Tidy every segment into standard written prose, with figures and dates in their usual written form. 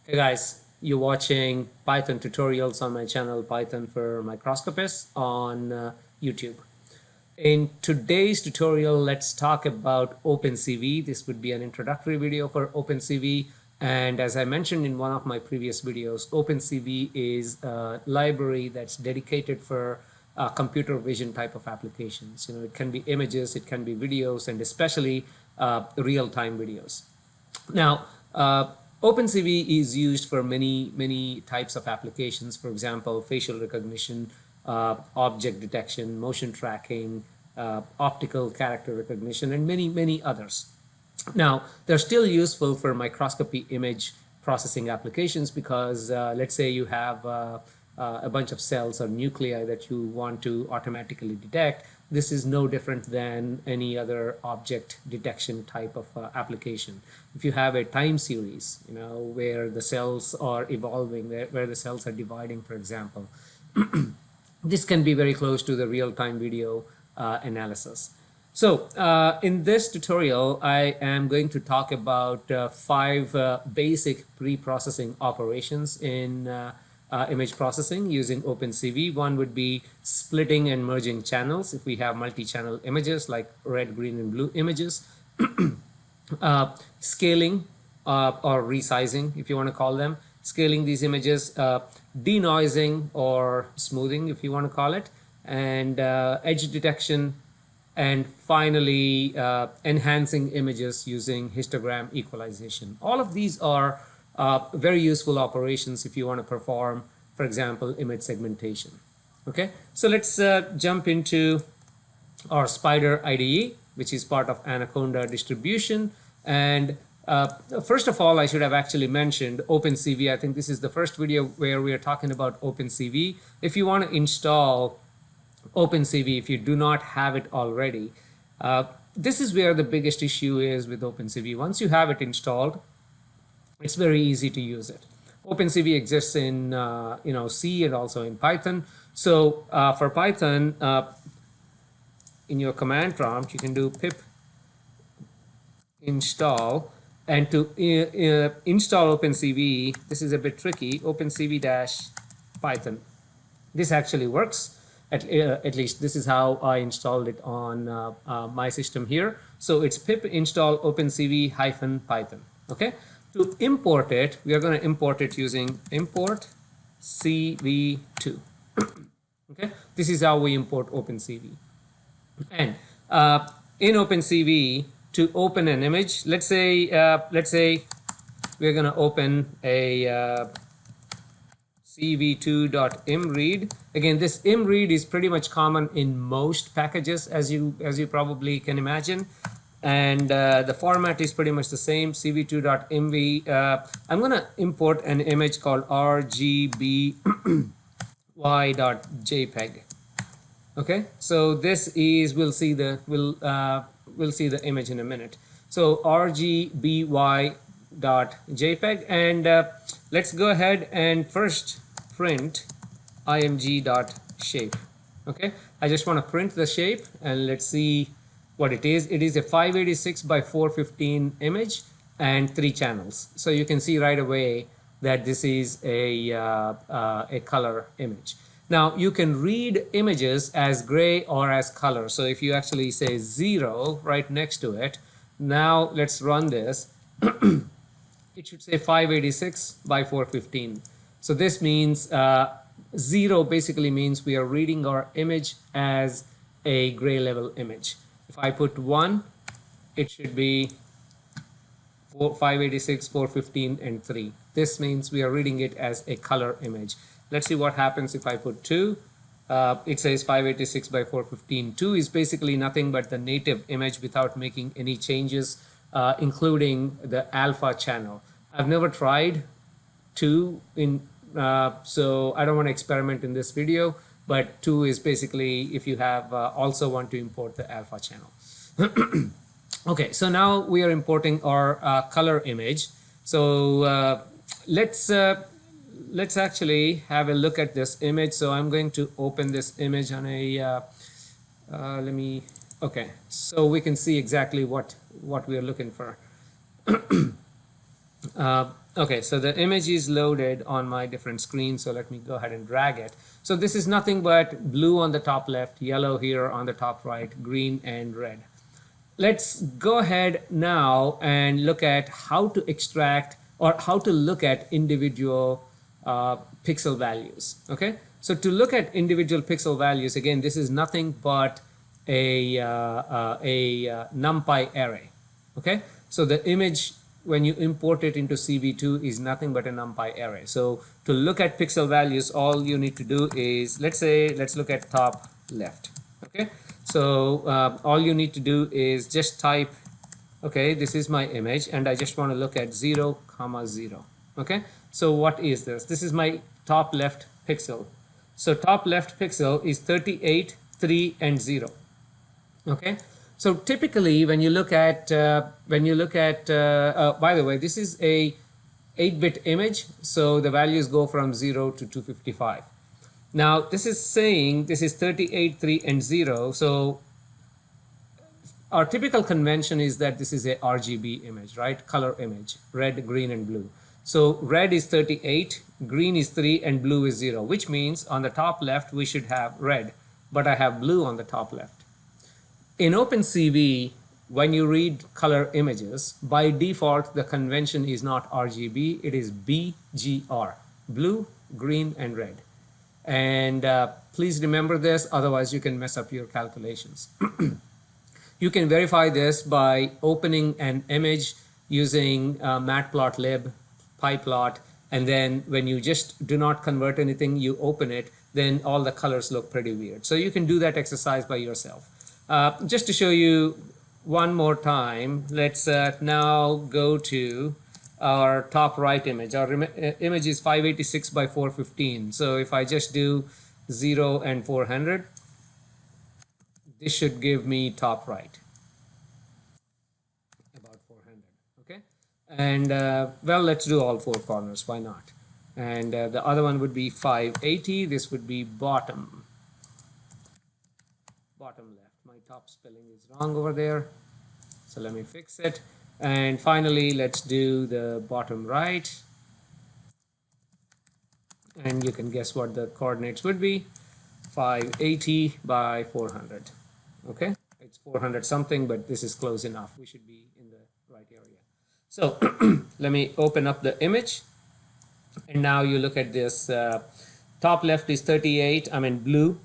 Hey guys, you're watching Python tutorials on my channel Python for Microscopists on YouTube. In today's tutorial, let's talk about openCV. This would be an introductory video for openCV. And as I mentioned in one of my previous videos, openCV is a library that's dedicated for computer vision type of applications. It can be images, it can be videos, and especially real-time videos. Now, openCV is used for many types of applications. For example, facial recognition, object detection, motion tracking, optical character recognition, and many others. Now, they're still useful for microscopy image processing applications because let's say you have a bunch of cells or nuclei that you want to automatically detect. This is no different than any other object detection type of application. If you have a time series, where the cells are evolving, where the cells are dividing, for example, this can be very close to the real-time video analysis. So in this tutorial, I am going to talk about 5 basic pre-processing operations in image processing using openCV. One would be splitting and merging channels if we have multi-channel images like red, green, and blue images. Scaling or resizing, if you want to call them, scaling these images, denoising or smoothing, if you want to call it, and edge detection, and finally enhancing images using histogram equalization. All of these are very useful operations if you want to perform, for example, image segmentation. Okay, so let's jump into our Spider IDE, which is part of Anaconda distribution. And first of all, I should have actually mentioned openCV. I think this is the first video where we are talking about openCV. If you want to install openCV, if you do not have it already, this is where the biggest issue is with openCV. Once you have it installed, it's very easy to use it. openCV exists in C and also in Python. So for Python, in your command prompt, you can do pip install, and to install openCV, this is a bit tricky. openCV-python. This actually works. At least this is how I installed it on my system here. So it's pip install openCV-python. Okay. To import it, we are going to import it using import cv2. Okay, this is how we import openCV. And in openCV, to open an image, let's say we're going to open a cv2.imread. Again, this imread is pretty much common in most packages, as you probably can imagine. And the format is pretty much the same, cv2.mv. I'm going to import an image called rgby.jpg. Okay, so this is, we'll see the image in a minute. So rgby.jpg, and let's go ahead and first print img.shape. Okay, I just want to print the shape, and let's see what it is. It is a 586 by 415 image and 3 channels. So you can see right away that this is a color image. Now you can read images as gray or as color. So if you actually say 0 right next to it, now let's run this. It should say 586 by 415. So this means 0 basically means we are reading our image as a gray level image. If I put 1, it should be 586, 415, and 3. This means we are reading it as a color image. Let's see what happens if I put 2. It says 586 by 415. 2 is basically nothing but the native image without making any changes, including the alpha channel. I've never tried 2 so I don't want to experiment in this video. But 2 is basically if you have also want to import the alpha channel. Okay, so now we are importing our color image. So let's actually have a look at this image. So I'm going to open this image on a okay, so we can see exactly what we are looking for. Okay, so the image is loaded on my different screens, so let me go ahead and drag it. So this is nothing but blue on the top left, yellow here on the top right, green and red. Let's go ahead now and look at how to extract or how to look at individual pixel values. Okay, so to look at individual pixel values, again, this is nothing but a NumPy array. Okay, so the image when you import it into CV2 is nothing but a NumPy array. So to look at pixel values, all you need to do is, let's look at top left. Okay, so all you need to do is just type, okay, this is my image and I just want to look at 0, 0. Okay, so what is this? This is my top left pixel. So top left pixel is 38, 3 and 0. Okay, so typically when you look at by the way, this is a 8-bit image, so the values go from 0 to 255. Now this is saying this is 38, 3 and 0. So our typical convention is that this is a RGB image, right? Color image, red, green and blue. So red is 38, green is 3 and blue is 0, which means on the top left we should have red, but I have blue on the top left. In openCV, when you read color images, by default, the convention is not RGB, it is BGR, blue, green, and red. And please remember this, otherwise you can mess up your calculations. You can verify this by opening an image using matplotlib, pyplot, and then when you just do not convert anything, you open it, then all the colors look pretty weird. So you can do that exercise by yourself. Just to show you one more time, let's now go to our top right image. Our image is 586 by 415. So if I just do 0 and 400, this should give me top right, about 400. Okay, and well, let's do all four corners, why not? And the other one would be 580. This would be bottom left. My top spelling is wrong over there, so let me fix it. And finally, let's do the bottom right, and you can guess what the coordinates would be. 580 by 400. Okay, it's 400 something, but this is close enough. We should be in the right area. So let me open up the image, and now you look at this. Top left is 38, I'm in blue.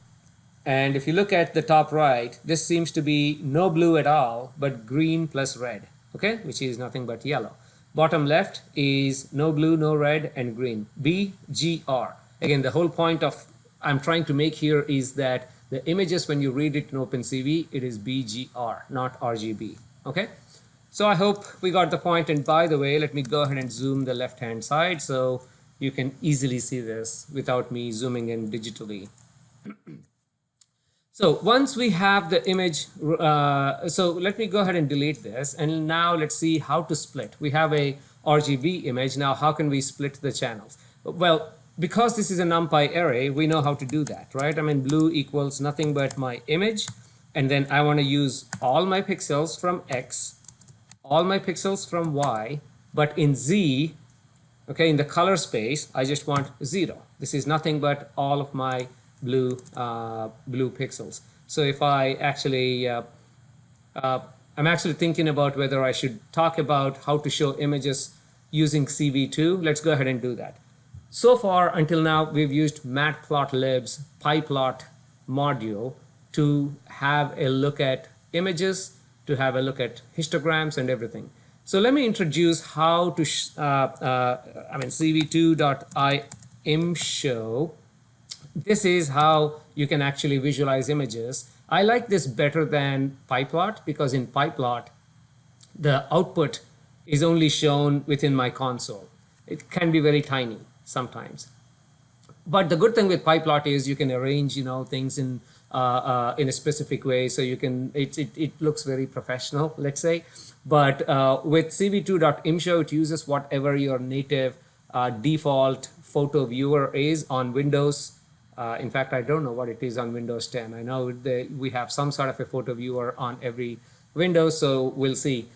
And if you look at the top right, this seems to be no blue at all, but green plus red, okay, which is nothing but yellow. Bottom left is no blue, no red, and green, BGR. Again, the whole point of I'm trying to make here is that the images, when you read it in openCV, it is BGR, not RGB, okay? So I hope we got the point. And by the way, let me go ahead and zoom the left-hand side so you can easily see this without me zooming in digitally. So once we have the image, so let me go ahead and delete this. And now let's see how to split. We have a RGB image. Now, how can we split the channels? Well, because this is a NumPy array, we know how to do that, right? I mean, blue equals nothing but my image. And then I want to use all my pixels from X, all my pixels from Y, but in Z, okay, in the color space, I just want 0. This is nothing but all of my blue pixels. So if I actually, I'm actually thinking about whether I should talk about how to show images using CV2. Let's go ahead and do that. So far until now, we've used matplotlib's pyplot module to have a look at images, to have a look at histograms and everything. So let me introduce how to, cv2.imshow. This is how you can actually visualize images. I like this better than pyplot because in pyplot, the output is only shown within my console. It can be very tiny sometimes. But the good thing with pyplot is you can arrange, things in a specific way, so you can. It looks very professional, let's say. But with cv2.imshow, it uses whatever your native default photo viewer is on Windows. In fact, I don't know what it is on Windows 10. I know we have some sort of a photo viewer on every Windows, so we'll see.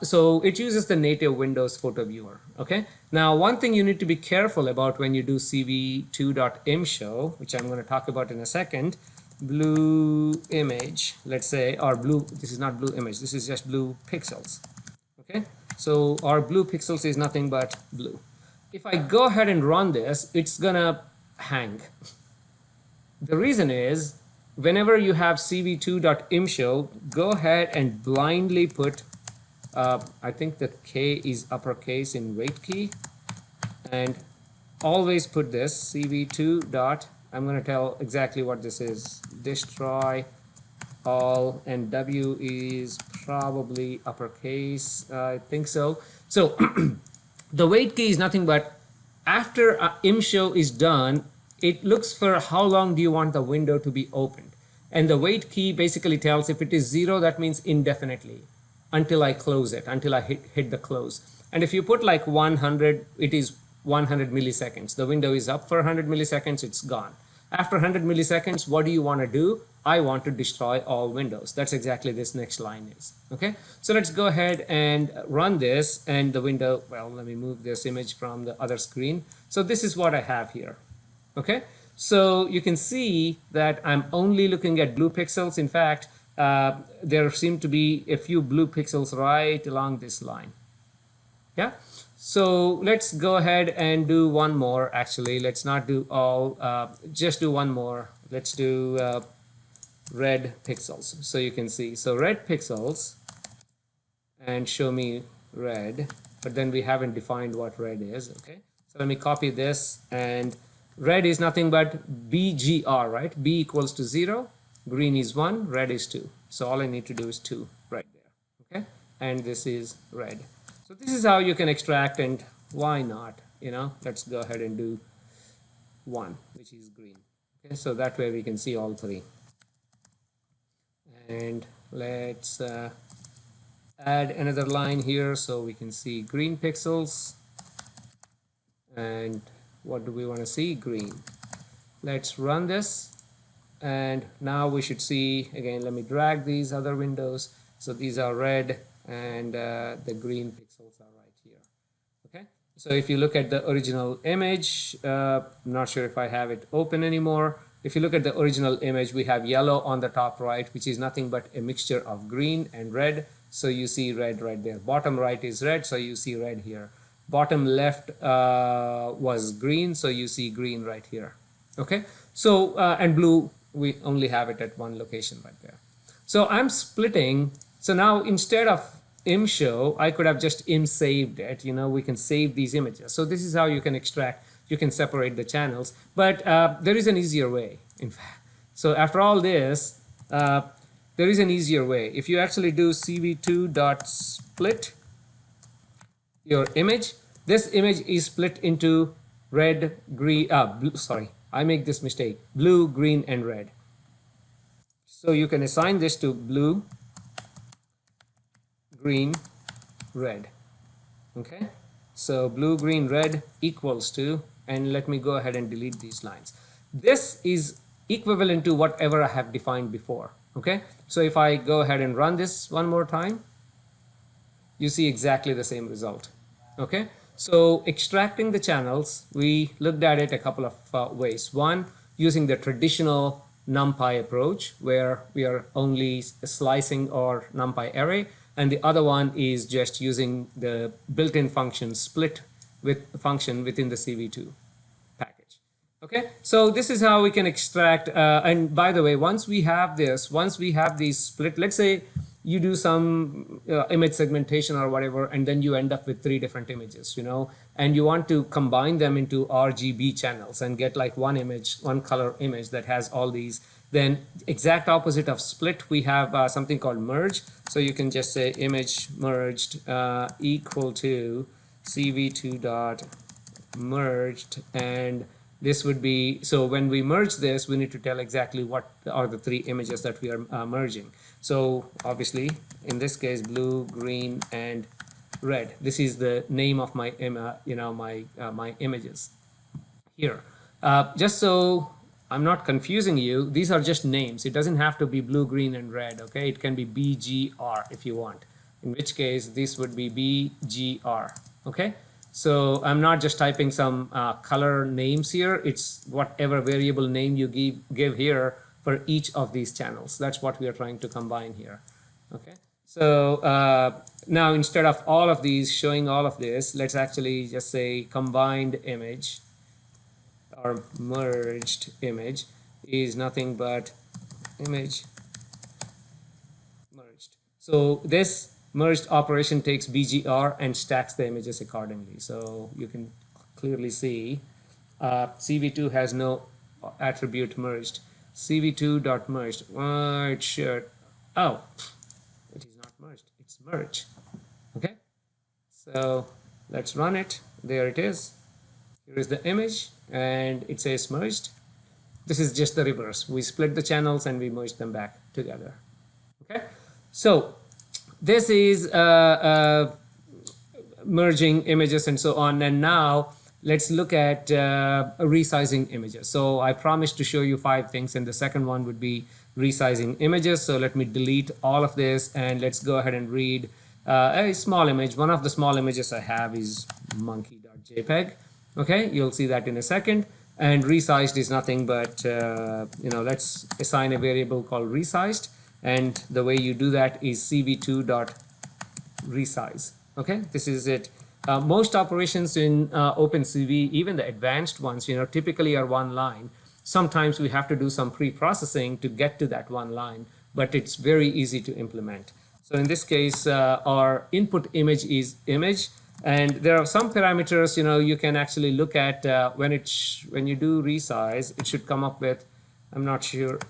So it uses the native Windows photo viewer. Okay. Now, one thing you need to be careful about when you do cv2.imshow, which I'm going to talk about in a second, blue image, let's say, or blue, this is not blue image, this is just blue pixels. Okay. So our blue pixels is nothing but blue. If I go ahead and run this, it's gonna hang. The reason is whenever you have cv2.imshow, go ahead and blindly put, I think the K is uppercase in wait key, and always put this cv2 dot, I'm going to tell exactly what this is, destroy all, and W is probably uppercase, I think so. So the wait key is nothing but after imshow is done, it looks for how long do you want the window to be opened. And the wait key basically tells if it is 0, that means indefinitely until I close it, until I hit the close. And if you put like 100, it is 100 milliseconds. The window is up for 100 milliseconds, it's gone. After 100 milliseconds, what do you want to do? I want to destroy all windows. That's exactly this next line is. Okay, so let's go ahead and run this, and the window, well, let me move this image from the other screen. So this is what I have here. Okay, so you can see that I'm only looking at blue pixels. In fact, there seem to be a few blue pixels right along this line. Yeah, so let's go ahead and do one more. Actually, let's not do all, just do one more. Let's do red pixels so you can see. So red pixels, and show me red, but then we haven't defined what red is. Okay, so let me copy this, and red is nothing but BGR, right? B equals to 0, green is 1, red is 2. So all I need to do is 2 right there. Okay, and this is red. So this is how you can extract, and why not? You know, let's go ahead and do 1, which is green. Okay, so that way we can see all three. And let's add another line here so we can see green pixels. And what do we want to see? Green. Let's run this, and now we should see, again, let me drag these other windows. So these are red, and the green pixels are right here. Okay, so if you look at the original image, I'm not sure if I have it open anymore. If you look at the original image, we have yellow on the top right, which is nothing but a mixture of green and red. So you see red right there. Bottom right is red, so you see red here. Bottom left was green, so you see green right here. Okay, so and blue, we only have it at one location right there. So I'm splitting. So now instead of imshow, I could have just saved it. You know, we can save these images. So this is how you can extract. You can separate the channels, but there is an easier way, in fact. So after all this, there is an easier way. If you actually do cv2.split your image, this image is split into red, green, blue, sorry, I make this mistake, blue, green, and red. So you can assign this to blue, green, red. Okay, so blue, green, red equals to, and let me go ahead and delete these lines. This is equivalent to whatever I have defined before. Okay, so if I go ahead and run this one more time, you see exactly the same result. Okay, so extracting the channels, we looked at it a couple of ways. One, using the traditional NumPy approach, where we are only slicing our NumPy array, and the other one is just using the built-in function split with function within the CV2 package. Okay, so this is how we can extract. And by the way, once we have this, once we have these split, let's say you do some image segmentation or whatever, and then you end up with 3 different images, you know, and you want to combine them into RGB channels and get like one image, one color image that has all these. Then exact opposite of split, we have something called merge. So you can just say image merged equal to cv2 dot merged, and this would be, so when we merge this, we need to tell exactly what are the 3 images that we are merging. So obviously in this case, blue, green, and red. This is the name of my my images here. Just so I'm not confusing you, these are just names. It doesn't have to be blue, green, and red. Okay, it can be BGR if you want. in which case this would be BGR. Okay, so I'm not just typing some color names here, it's whatever variable name you give here for each of these channels. That's what we are trying to combine here. Okay, so now instead of all of these showing all of this, let's actually just say combined image or merged image is nothing but image merged. So this merged operation takes BGR and stacks the images accordingly. So you can clearly see CV2 has no attribute merged. CV2.merged. It should. Oh, it is not merged. It's merged. Okay. So let's run it. There it is. Here is the image, and it says merged. This is just the reverse. We split the channels and we merge them back together. Okay. So this is merging images and so on. And now let's look at resizing images. So I promised to show you 5 things, and the second one would be resizing images. So let me delete all of this and let's go ahead and read a small image. One of the small images I have is monkey.jpg. Okay, you'll see that in a second. And resized is nothing but, let's assign a variable called resized. And the way you do that is cv2.resize. Okay, this is it. Most operations in openCV, even the advanced ones, typically are one line. Sometimes we have to do some pre-processing to get to that one line, but it's very easy to implement. So in this case, our input image is image. And there are some parameters, you can actually look at when you do resize, it should come up with, I'm not sure,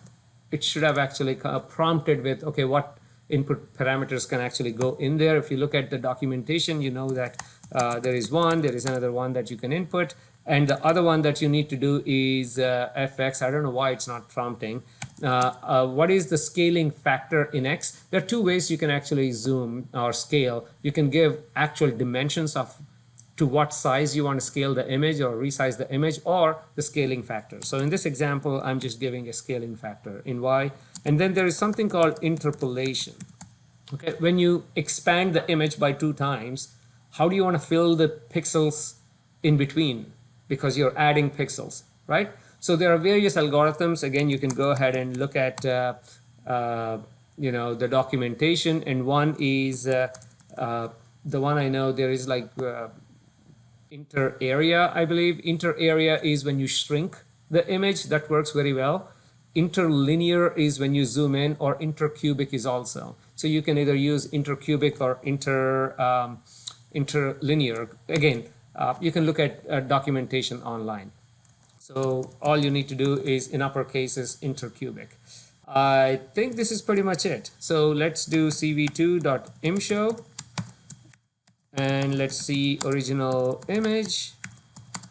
it should have actually prompted with, okay, what input parameters can actually go in there. If you look at the documentation, you know that there is another one that you can input. And the other one that you need to do is fx. I don't know why it's not prompting. What is the scaling factor in X? There are 2 ways you can actually zoom or scale. You can give actual dimensions of to what size you want to scale the image or resize the image, or the scaling factor. So in this example, I'm just giving a scaling factor in Y. And then there is something called interpolation. Okay, when you expand the image by 2 times, how do you want to fill the pixels in between? Because you're adding pixels, right? So there are various algorithms. Again, you can go ahead and look at the documentation. And one is the one I know, there is like inter area, I believe. Inter area is when you shrink the image. That works very well. Interlinear is when you zoom in, or intercubic is also. So you can either use intercubic or interlinear. Again, you can look at documentation online. So all you need to do is, in upper cases, intercubic. I think this is pretty much it. So let's do cv2.imshow. And let's see original image,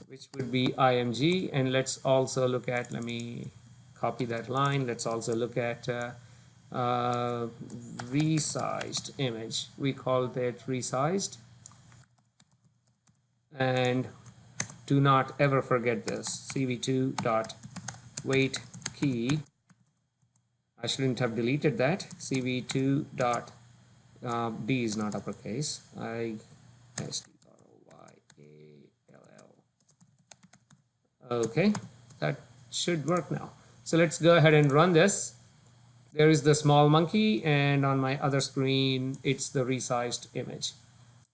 which would be img. And let's also look at, let me copy that line. Let's also look at resized image. We call that resized. And do not ever forget this, cv2.wait key. I shouldn't have deleted that. cv2. B is not uppercase. Okay, that should work now. So let's go ahead and run this. There is the small monkey, and on my other screen, it's the resized image.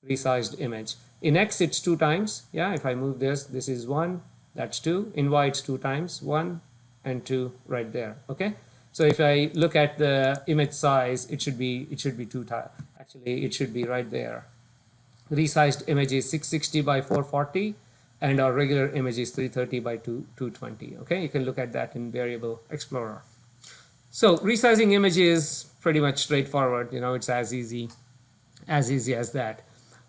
Resized image. In X, it's 2 times. Yeah, if I move this, this is 1, that's 2. In Y, it's 2 times, 1 and 2 right there. Okay. So if I look at the image size, it should be 2 times. Actually, it should be right there. Resized image is 660 by 440, and our regular image is 330 by 220. Okay, you can look at that in Variable Explorer. So resizing image is pretty much straightforward. It's as easy as that.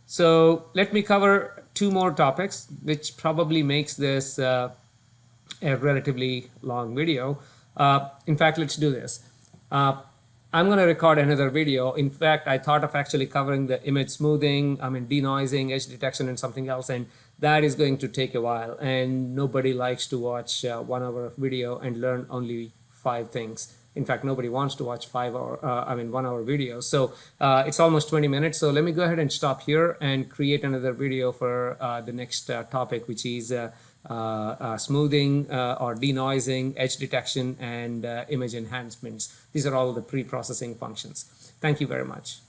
So let me cover 2 more topics, which probably makes this a relatively long video. In fact, let's do this. I'm going to record another video. In fact, I thought of actually covering the image smoothing, denoising, edge detection, and something else, and that is going to take a while. And nobody likes to watch 1 hour video and learn only 5 things. In fact, nobody wants to watch 1 hour video. So it's almost 20 minutes. So let me go ahead and stop here and create another video for the next topic, which is smoothing or denoising, edge detection, and image enhancements. These are all the pre-processing functions. Thank you very much.